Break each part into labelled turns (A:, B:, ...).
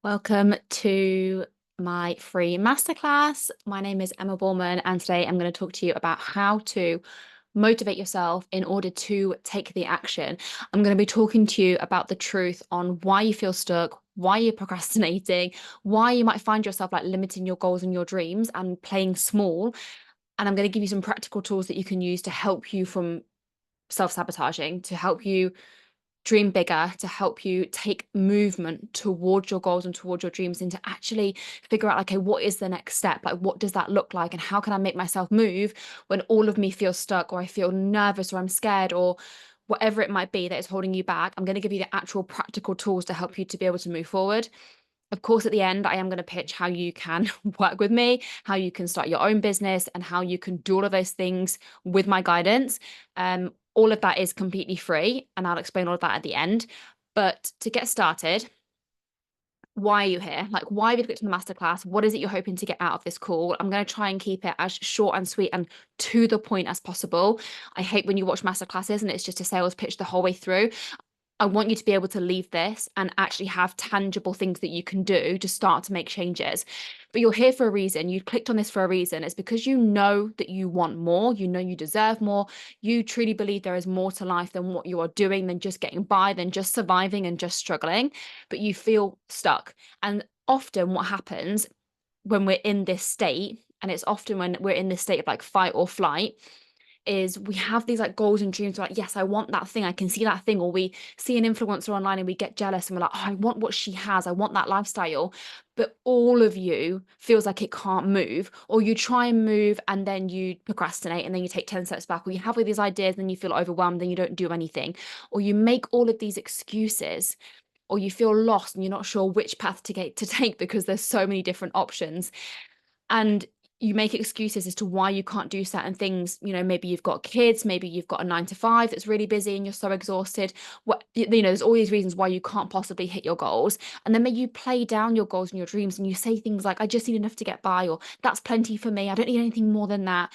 A: Welcome to my free masterclass. My name is Emmaborman, and today I'm going to talk to you about how to motivate yourself in order to take the action. I'm going to be talking to you about the truth on why you feel stuck, why you're procrastinating, why you might find yourself like limiting your goals and your dreams and playing small. And I'm going to give you some practical tools that you can use to help you from self-sabotaging, to help you dream bigger, to help you take movement towards your goals and towards your dreams, and to actually figure out, like, okay, what is the next step? Like, what does that look like? And how can I make myself move when all of me feels stuck, or I feel nervous, or I'm scared, or whatever it might be that is holding you back? I'm going to give you the actual practical tools to help you to be able to move forward. Of course, at the end, I am going to pitch how you can work with me, how you can start your own business, and how you can do all of those things with my guidance. All of that is completely free, and I'll explain all of that at the end. But to get started, why are you here? Like, why have you clicked on the masterclass? What is it you're hoping to get out of this call? I'm going to try and keep it as short and sweet and to the point as possible. I hate when you watch masterclasses and it's just a sales pitch the whole way through. I want you to be able to leave this and actually have tangible things that you can do to start to make changes. But you're here for a reason. You clicked on this for a reason. It's because you know that you want more. You know you deserve more. You truly believe there is more to life than what you are doing, than just getting by, than just surviving and just struggling. But you feel stuck. And often what happens when we're in this state, and it's often when we're in this state of like fight or flight, is we have these like goals and dreams. We're like, yes, I want that thing. I can see that thing. Or we see an influencer online and we get jealous and we're like, oh, I want what she has. I want that lifestyle. But all of you feels like it can't move. Or you try and move and then you procrastinate and then you take 10 steps back. Or you have all these ideas and then you feel overwhelmed and you don't do anything. Or you make all of these excuses. Or you feel lost and you're not sure which path to take because there's so many different options. And you make excuses as to why you can't do certain things. You know, maybe you've got kids, maybe you've got a 9 to 5 that's really busy and you're so exhausted. There's all these reasons why you can't possibly hit your goals. And then maybe you play down your goals and your dreams and you say things like, I just need enough to get by, or that's plenty for me. I don't need anything more than that.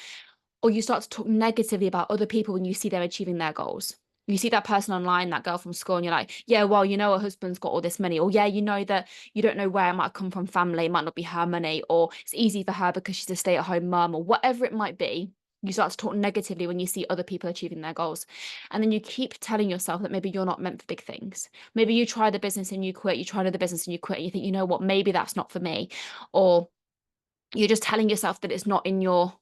A: Or you start to talk negatively about other people when you see them achieving their goals. You see that person online, that girl from school, and you're like, yeah, well, you know, her husband's got all this money. Or, yeah, you know that you don't know where it might come from family. It might not be her money. Or it's easy for her because she's a stay-at-home mum, or whatever it might be. You start to talk negatively when you see other people achieving their goals. And then you keep telling yourself that maybe you're not meant for big things. Maybe you try the business and you quit. You try another business and you quit. And you think, you know what, maybe that's not for me. Or you're just telling yourself that it's not in your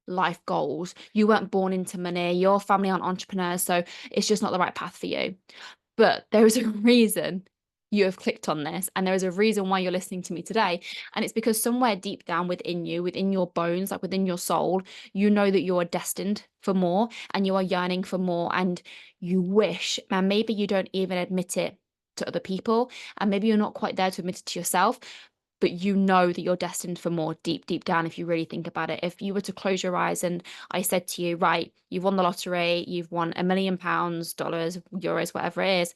A: life goals. You weren't born into money. Your family aren't entrepreneurs, so it's just not the right path for you. But there is a reason you have clicked on this, and there is a reason why you're listening to me today. And it's because somewhere deep down within you, within your bones, like within your soul, you know that you are destined for more and you are yearning for more. And you wish, and maybe you don't even admit it to other people, and maybe you're not quite there to admit it to yourself, but you know that you're destined for more deep, deep down if you really think about it. If you were to close your eyes and I said to you, right, you've won the lottery, you've won £1 million, dollars, euros, whatever it is,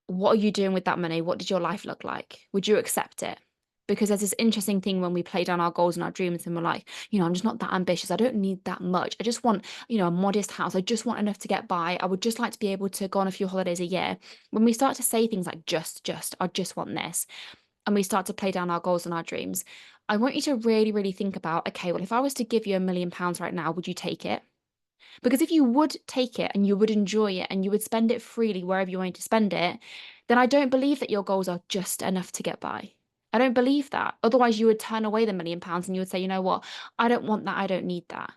A: what are you doing with that money? What did your life look like? Would you accept it? Because there's this interesting thing when we play down our goals and our dreams and we're like, you know, I'm just not that ambitious. I don't need that much. I just want, you know, a modest house. I just want enough to get by. I would just like to be able to go on a few holidays a year. When we start to say things like I just want this, and we start to play down our goals and our dreams, I want you to really, really think about, okay, well, if I was to give you £1 million right now, would you take it? Because if you would take it and you would enjoy it and you would spend it freely wherever you wanted to spend it, then I don't believe that your goals are just enough to get by. I don't believe that. Otherwise, you would turn away the £1 million and you would say, you know what? I don't want that. I don't need that.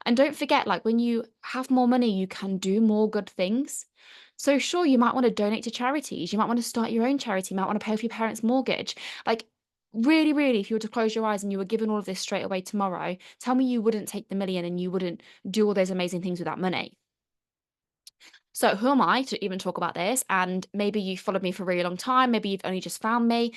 A: And don't forget, like, when you have more money, you can do more good things. So sure, you might want to donate to charities. You might want to start your own charity. You might want to pay off your parents' mortgage. Like, really, really, if you were to close your eyes and you were given all of this straight away tomorrow, tell me you wouldn't take the million and you wouldn't do all those amazing things with that money. So who am I to even talk about this? And maybe you followed me for a really long time. Maybe you've only just found me.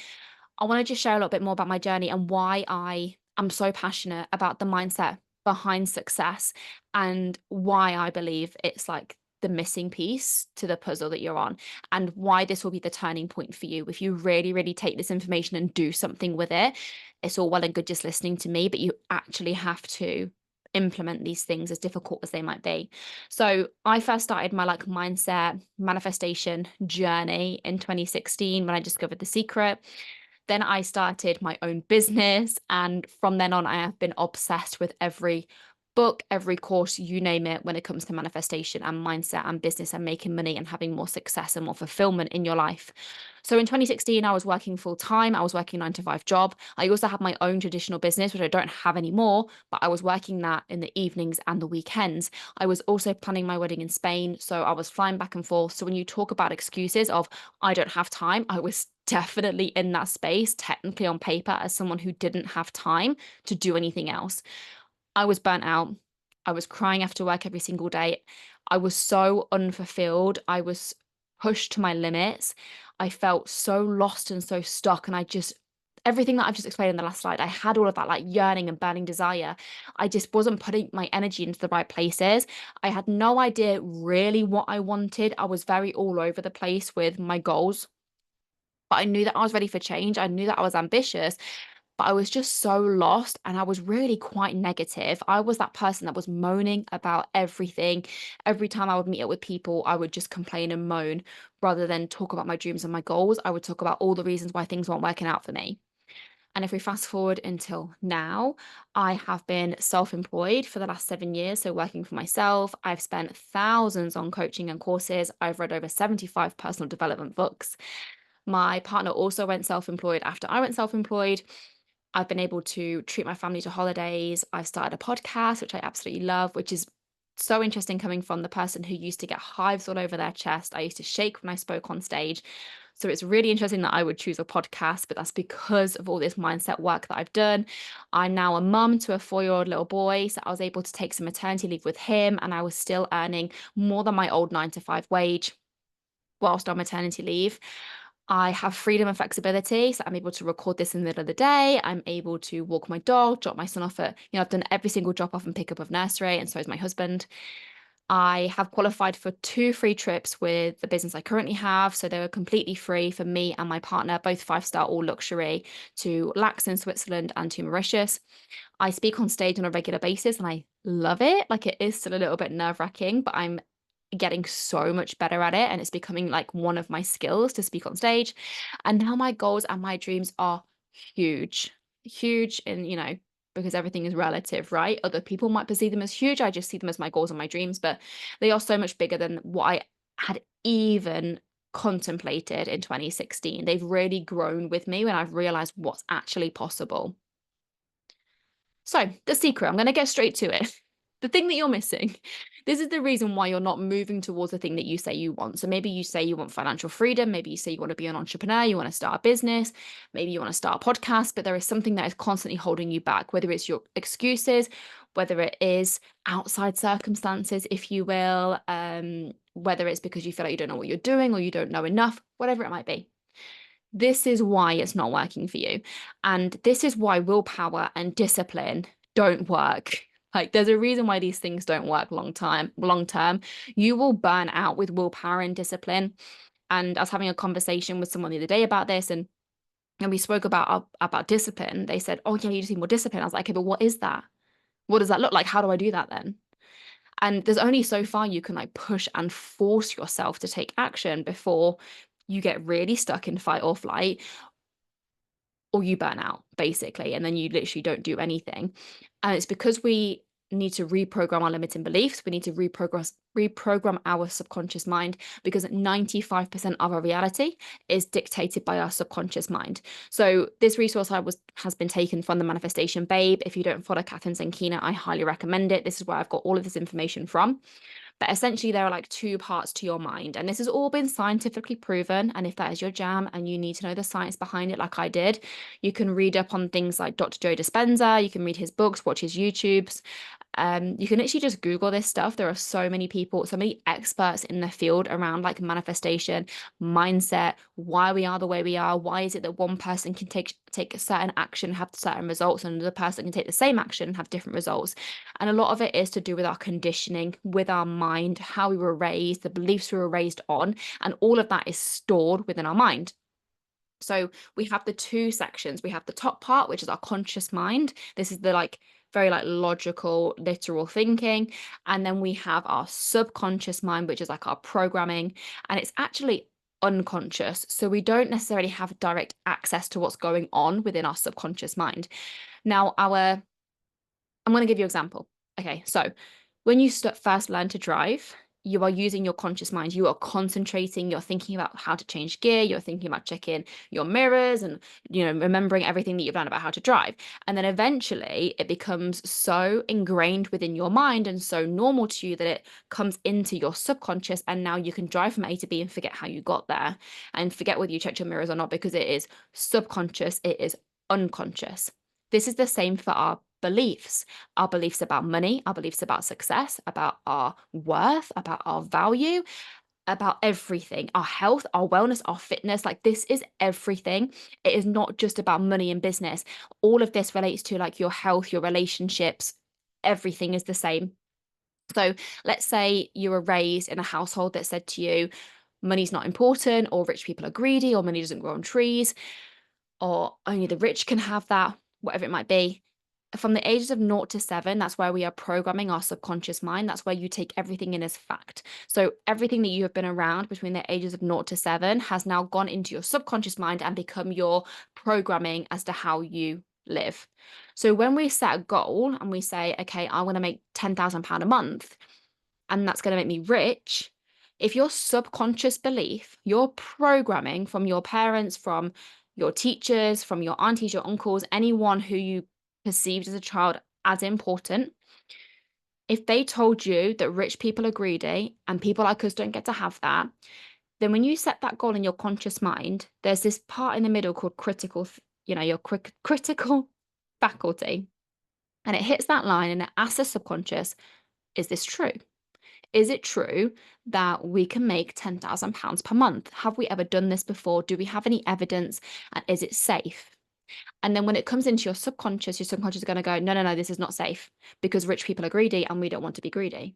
A: I want to just share a little bit more about my journey and why I am so passionate about the mindset behind success, and why I believe it's like the missing piece to the puzzle that you're on, and why this will be the turning point for you if you really, really take this information and do something with it. It's all well and good just listening to me, but you actually have to implement these things, as difficult as they might be. So I first started my like mindset manifestation journey in 2016 when I discovered The Secret. Then I started my own business. And from then on, I have been obsessed with every book, every course, you name it, when it comes to manifestation and mindset and business and making money and having more success and more fulfillment in your life. So in 2016, I was working full time. I was working 9 to 5 job. I also had my own traditional business, which I don't have anymore, but I was working that in the evenings and the weekends. I was also planning my wedding in Spain. So I was flying back and forth. So when you talk about excuses of, I don't have time, I was definitely in that space, technically on paper, as someone who didn't have time to do anything else. I was burnt out. I was crying after work every single day. I was so unfulfilled. I was pushed to my limits. I felt so lost and so stuck. And everything that I've just explained in the last slide, I had all of that like yearning and burning desire. I just wasn't putting my energy into the right places. I had no idea really what I wanted. I was very all over the place with my goals, but I knew that I was ready for change. I knew that I was ambitious, but I was just so lost and I was really quite negative. I was that person that was moaning about everything. Every time I would meet up with people, I would just complain and moan rather than talk about my dreams and my goals. I would talk about all the reasons why things weren't working out for me. And if we fast forward until now, I have been self-employed for the last 7 years. So working for myself, I've spent thousands on coaching and courses. I've read over 75 personal development books. My partner also went self-employed after I went self-employed. I've been able to treat my family to holidays. I've started a podcast, which I absolutely love, which is so interesting coming from the person who used to get hives all over their chest. I used to shake when I spoke on stage. So it's really interesting that I would choose a podcast, but that's because of all this mindset work that I've done. I'm now a mum to a 4-year-old little boy. So I was able to take some maternity leave with him, and I was still earning more than my old 9 to 5 wage whilst on maternity leave. I have freedom and flexibility. So I'm able to record this in the middle of the day. I'm able to walk my dog, drop my son off I've done every single drop off and pick up of nursery, and so is my husband. I have qualified for 2 free trips with the business I currently have. So they were completely free for me and my partner, both 5-star all luxury, to Lax in Switzerland and to Mauritius. I speak on stage on a regular basis and I love it. Like, it is still a little bit nerve-wracking, but I'm getting so much better at it, and it's becoming like one of my skills to speak on stage. And now my goals and my dreams are huge, huge, and because everything is relative, right? Other people might perceive them as huge. I just see them as my goals and my dreams, but they are so much bigger than what I had even contemplated in 2016. They've really grown with me when I've realized what's actually possible. So the secret, I'm going to get straight to it. The thing that you're missing, this is the reason why you're not moving towards the thing that you say you want. So maybe you say you want financial freedom. Maybe you say you want to be an entrepreneur. You want to start a business. Maybe you want to start a podcast, but there is something that is constantly holding you back, whether it's your excuses, whether it is outside circumstances, if you will, whether it's because you feel like you don't know what you're doing or you don't know enough, whatever it might be. This is why it's not working for you. And this is why willpower and discipline don't work. Like, there's a reason why these things don't work long term. You will burn out with willpower and discipline. And I was having a conversation with someone the other day about this, and we spoke about discipline. They said, "Oh yeah, you just need more discipline." I was like, "Okay, but what is that? What does that look like? How do I do that then?" And there's only so far you can like push and force yourself to take action before you get really stuck in fight or flight, or you burn out basically, and then you literally don't do anything. And it's because we need to reprogram our limiting beliefs. We need to reprogram our subconscious mind, because 95% of our reality is dictated by our subconscious mind. So this resource has been taken from the Manifestation Babe. If you don't follow Catherine Zenkina, I highly recommend it. This is where I've got all of this information from. But essentially, there are like 2 parts to your mind, and this has all been scientifically proven. And if that is your jam and you need to know the science behind it, like I did, you can read up on things like Dr. Joe Dispenza. You can read his books, watch his YouTubes. You can literally just Google this stuff. There are so many people, so many experts in the field around like manifestation, mindset, why we are the way we are. Why is it that one person can take a certain action, have certain results, and another person can take the same action and have different results? And a lot of it is to do with our conditioning, with our mind, how we were raised, the beliefs we were raised on, and all of that is stored within our mind. So we have the 2 sections. We have the top part, which is our conscious mind. This is the very logical, literal thinking. And then we have our subconscious mind, which is like our programming. And it's actually unconscious. So we don't necessarily have direct access to what's going on within our subconscious mind. Now, I'm going to give you an example. Okay, so when you first learn to drive, you are using your conscious mind. You are concentrating. You're thinking about how to change gear. You're thinking about checking your mirrors and, remembering everything that you've learned about how to drive. And then eventually it becomes so ingrained within your mind and so normal to you that it comes into your subconscious. And now you can drive from A to B and forget how you got there and forget whether you checked your mirrors or not, because it is subconscious. It is unconscious. This is the same for our beliefs about money, our beliefs about success, about our worth, about our value, about everything, our health, our wellness, our fitness. Like, this is everything. It is not just about money and business. All of this relates to like your health, your relationships. Everything is the same. So let's say you were raised in a household that said to you, money's not important, or rich people are greedy, or money doesn't grow on trees, or only the rich can have that, whatever it might be. From the ages of 0 to 7, that's where we are programming our subconscious mind. That's where you take everything in as fact. So everything that you have been around between the ages of 0 to 7 has now gone into your subconscious mind and become your programming as to how you live. So when we set a goal and we say, okay, I want to make £10,000 a month, and that's going to make me rich. If your subconscious belief, your programming from your parents, from your teachers, from your aunties, your uncles, anyone who you perceived as a child as important, if they told you that rich people are greedy and people like us don't get to have that, then when you set that goal in your conscious mind, there's this part in the middle called your critical faculty. And it hits that line and it asks the subconscious, is this true? Is it true that we can make £10,000 per month? Have we ever done this before? Do we have any evidence? And is it safe? And then when it comes into your subconscious is going to go, no, no, no, this is not safe, because rich people are greedy and we don't want to be greedy.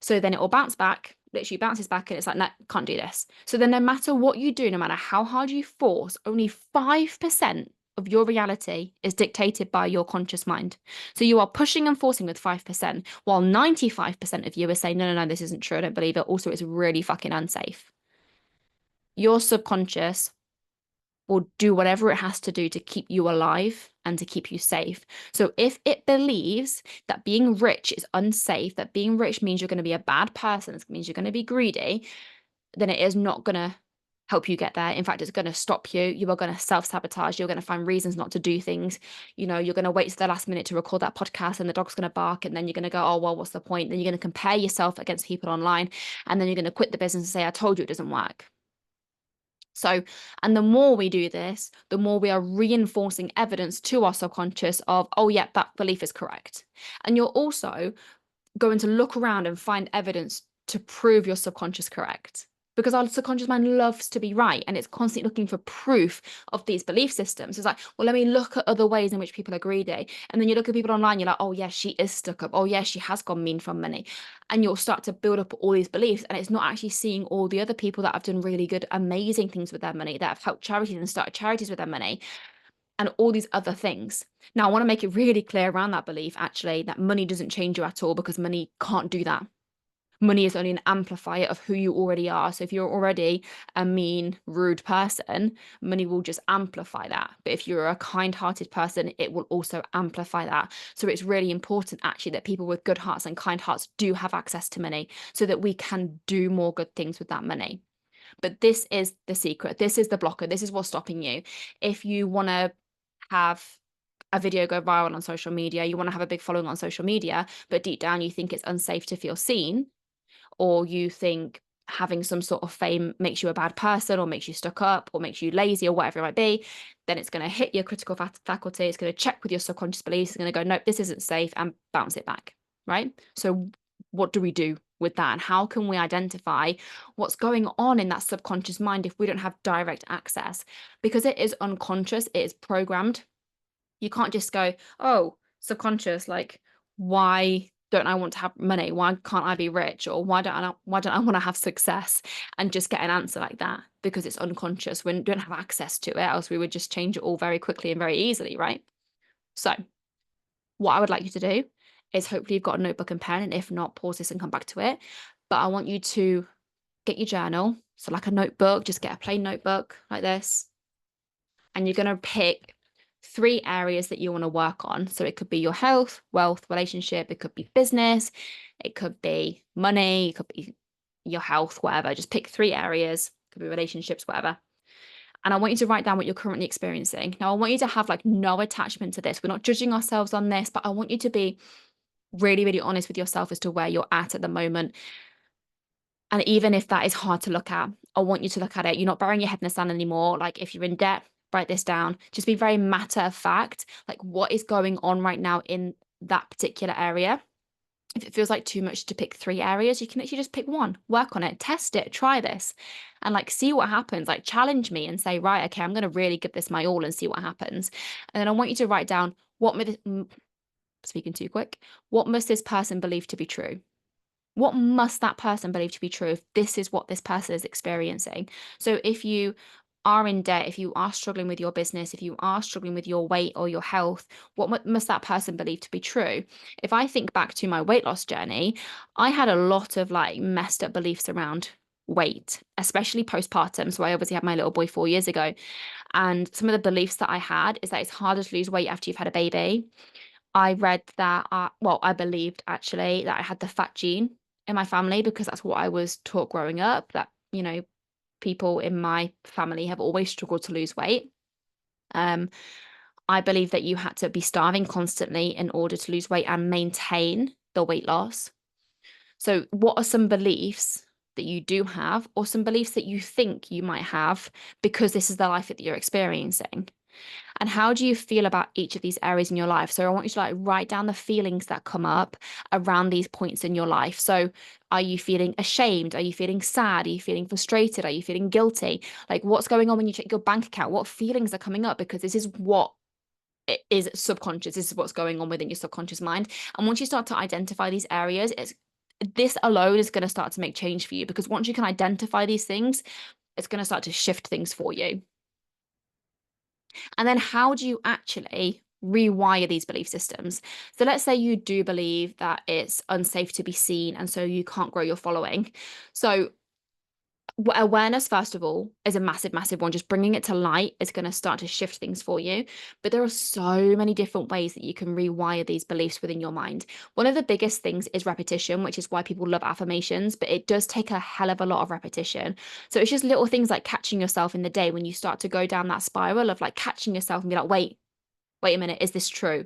A: So then it will bounce back, literally bounces back, and it's like, no, can't do this. So then no matter what you do, no matter how hard you force, only 5% of your reality is dictated by your conscious mind. So you are pushing and forcing with 5%, while 95% of you are saying, no, no, no, this isn't true, I don't believe it. Also, it's really fucking unsafe. Your subconscious will do whatever it has to do to keep you alive and to keep you safe. So if it believes that being rich is unsafe, that being rich means you're going to be a bad person, it means you're going to be greedy, then it is not going to help you get there. In fact, it's going to stop you. You are going to self-sabotage. You're going to find reasons not to do things. You're going to wait to the last minute to record that podcast and the dog's going to bark, and then you're going to go, oh, well, what's the point? Then you're going to compare yourself against people online, and then you're going to quit the business and say, I told you it doesn't work. So, and the more we do this, the more we are reinforcing evidence to our subconscious of, oh, yeah, that belief is correct. And you're also going to look around and find evidence to prove your subconscious correct. Because our subconscious mind loves to be right, and it's constantly looking for proof of these belief systems. It's like, well, let me look at other ways in which people are greedy. And then you look at people online, you're like, oh, yeah, she is stuck up. Oh, yeah, she has gone mean from money. And you'll start to build up all these beliefs. And it's not actually seeing all the other people that have done really good, amazing things with their money, that have helped charities and started charities with their money, and all these other things. Now, I want to make it really clear around that belief, actually, that money doesn't change you at all, because money can't do that. Money is only an amplifier of who you already are. So if you're already a mean, rude person, money will just amplify that. But if you're a kind-hearted person, it will also amplify that. So it's really important, actually, that people with good hearts and kind hearts do have access to money, so that we can do more good things with that money. But this is the secret. This is the blocker. This is what's stopping you. If you want to have a video go viral on social media, you want to have a big following on social media, but deep down you think it's unsafe to feel seen, or you think having some sort of fame makes you a bad person, or makes you stuck up, or makes you lazy, or whatever it might be, then it's going to hit your critical faculty. It's going to check with your subconscious beliefs. It's going to go, nope, this isn't safe, and bounce it back, right? So what do we do with that? And how can we identify what's going on in that subconscious mind if we don't have direct access? Because it is unconscious, it is programmed. You can't just go, oh, subconscious, like, why don't I want to have money? Why can't I be rich? Or why don't I want to have success? And just get an answer like that, because it's unconscious. We don't have access to it, else we would just change it all very quickly and very easily, right? So what I would like you to do is, hopefully you've got a notebook and pen, and if not, pause this and come back to it. But I want you to get your journal, So like a notebook, just get a plain notebook like this. And you're going to pick 3 areas that you want to work on. So it could be your health, wealth, relationship. It could be business. It could be money. It could be your health, whatever. Just pick 3 areas. It could be relationships, whatever. And I want you to write down what you're currently experiencing. Now, I want you to have like no attachment to this. We're not judging ourselves on this, but I want you to be really, really honest with yourself as to where you're at the moment. And even if that is hard to look at, I want you to look at it. You're not burying your head in the sand anymore. Like if you're in debt, write this down. Just be very matter of fact, like what is going on right now in that particular area. If it feels like too much to pick 3 areas, you can actually just pick one, work on it, test it, try this, and like see what happens. Like challenge me and say, right, okay, I'm going to really give this my all and see what happens. And then I want you to write down speaking too quick, what must this person believe to be true? What must that person believe to be true if this is what this person is experiencing? So if you are in debt, if you are struggling with your business, if you are struggling with your weight or your health, what must that person believe to be true? If I think back to my weight loss journey, I had a lot of like messed up beliefs around weight, especially postpartum. So I obviously had my little boy 4 years ago. And some of the beliefs that I had is that it's harder to lose weight after you've had a baby. I read that, I believed actually that I had the fat gene in my family because that's what I was taught growing up, that, people in my family have always struggled to lose weight. Um, I believe that you had to be starving constantly in order to lose weight and maintain the weight loss. So, what are some beliefs that you do have, or some beliefs that you think you might have because this is the life that you're experiencing? And how do you feel about each of these areas in your life? So I want you to like write down the feelings that come up around these points in your life. So are you feeling ashamed? Are you feeling sad? Are you feeling frustrated? Are you feeling guilty? Like what's going on when you check your bank account? What feelings are coming up? Because this is what it is subconscious. This is what's going on within your subconscious mind. And once you start to identify these areas, this alone is going to start to make change for you, because once you can identify these things, it's going to start to shift things for you. And then how do you actually rewire these belief systems? So let's say you do believe that it's unsafe to be seen and so you can't grow your following. So awareness, first of all, is a massive, massive one. Just bringing it to light is going to start to shift things for you. But there are so many different ways that you can rewire these beliefs within your mind. One of the biggest things is repetition, which is why people love affirmations, but it does take a hell of a lot of repetition. So it's just little things like catching yourself in the day when you start to go down that spiral of like catching yourself and be like, wait a minute, is this true?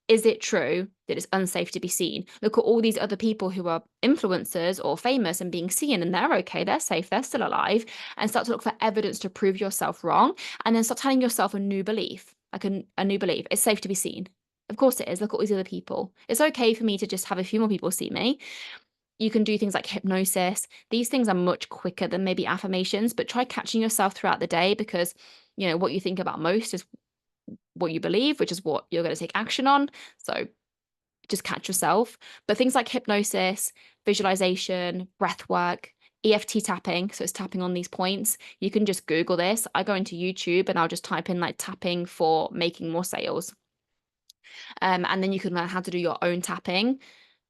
A: Is it true that it's unsafe to be seen? Look at all these other people who are influencers or famous and being seen, and they're okay, they're safe, they're still alive, and start to look for evidence to prove yourself wrong. And then start telling yourself a new belief, like a new belief. It's safe to be seen. Of course it is. Look at all these other people. It's okay for me to just have a few more people see me. You can do things like hypnosis. These things are much quicker than maybe affirmations, but try catching yourself throughout the day, because what you think about most is what you believe, which is what you're going to take action on. So just catch yourself. But things like hypnosis, visualization, breath work, EFT tapping, so it's tapping on these points. You can just Google this. I go into YouTube and I'll just type in like tapping for making more sales. And then you can learn how to do your own tapping,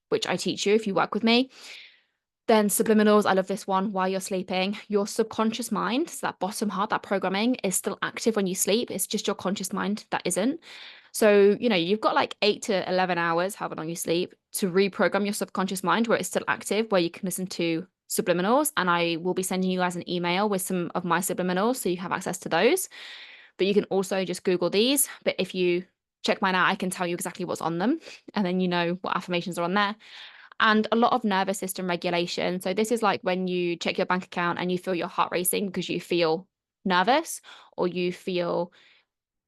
A: which I teach you if you work with me. Then subliminals, I love this one. While you're sleeping, your subconscious mind, so that bottom half, that programming is still active when you sleep. It's just your conscious mind that isn't. So, you've got like 8 to 11 hours, however long you sleep, to reprogram your subconscious mind where it's still active, where you can listen to subliminals. And I will be sending you guys an email with some of my subliminals so you have access to those. But you can also just Google these. But if you check mine out, I can tell you exactly what's on them. And then you know what affirmations are on there. And a lot of nervous system regulation. So this is like when you check your bank account and you feel your heart racing because you feel nervous, or you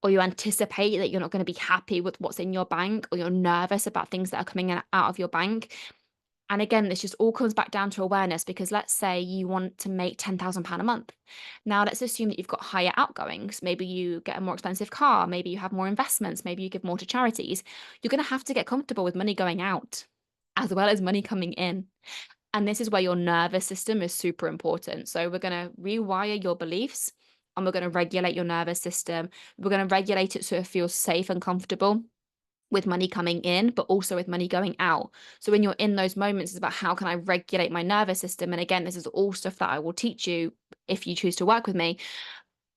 A: anticipate that you're not going to be happy with what's in your bank, or you're nervous about things that are coming out of your bank. And again, this just all comes back down to awareness, because let's say you want to make £10,000 a month. Now, let's assume that you've got higher outgoings. Maybe you get a more expensive car. Maybe you have more investments. Maybe you give more to charities. You're going to have to get comfortable with money going out as well as money coming in. And this is where your nervous system is super important. So we're going to rewire your beliefs, and we're going to regulate your nervous system. We're going to regulate it so it feels safe and comfortable. with money coming in, but also with money going out. So when you're in those moments, it's about how can I regulate my nervous system? And again, this is all stuff that I will teach you if you choose to work with me.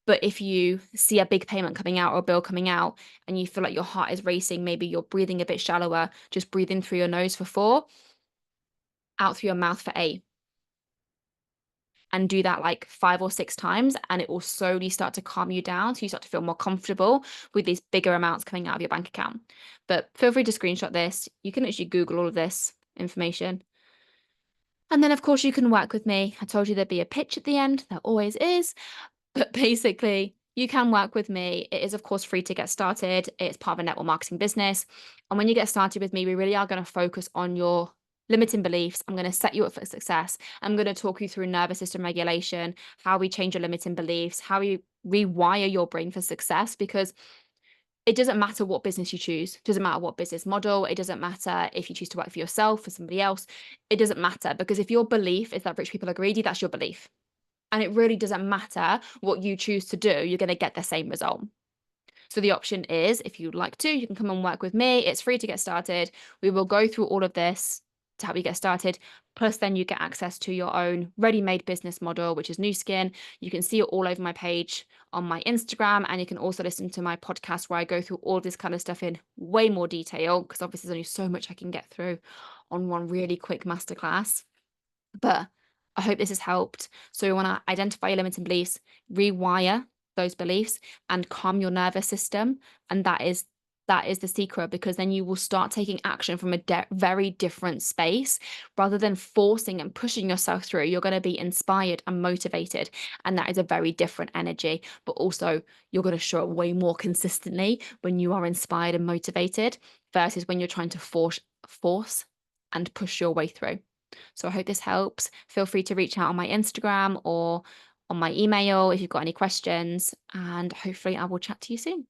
A: But if you see a big payment coming out or a bill coming out and you feel like your heart is racing, maybe you're breathing a bit shallower, just breathe in through your nose for 4, out through your mouth for 8. And do that like 5 or 6 times, and it will slowly start to calm you down. So you start to feel more comfortable with these bigger amounts coming out of your bank account. But feel free to screenshot this. You can actually Google all of this information. And then, of course, you can work with me. I told you there'd be a pitch at the end. There always is. But basically, you can work with me. It is, of course, free to get started. It's part of a network marketing business. And when you get started with me, we really are going to focus on your limiting beliefs. I'm going to set you up for success. I'm going to talk you through nervous system regulation, how we change your limiting beliefs, how we rewire your brain for success, because it doesn't matter what business you choose. It doesn't matter what business model. It doesn't matter if you choose to work for yourself, for somebody else. It doesn't matter, because if your belief is that rich people are greedy, that's your belief. And it really doesn't matter what you choose to do, you're going to get the same result. So the option is, if you'd like to, you can come and work with me. It's free to get started. We will go through all of this to help you get started. Plus, then you get access to your own ready-made business model, which is New Skin. You can see it all over my page on my Instagram, and you can also listen to my podcast where I go through all this kind of stuff in way more detail, because obviously there's only so much I can get through on one really quick masterclass. But I hope this has helped. So you want to identify your limiting beliefs, rewire those beliefs, and calm your nervous system. And that is the secret, because then you will start taking action from a very different space. Rather than forcing and pushing yourself through, you're going to be inspired and motivated. And that is a very different energy. But also, you're going to show up way more consistently when you are inspired and motivated versus when you're trying to force and push your way through. So I hope this helps. Feel free to reach out on my Instagram or on my email if you've got any questions, and hopefully I will chat to you soon.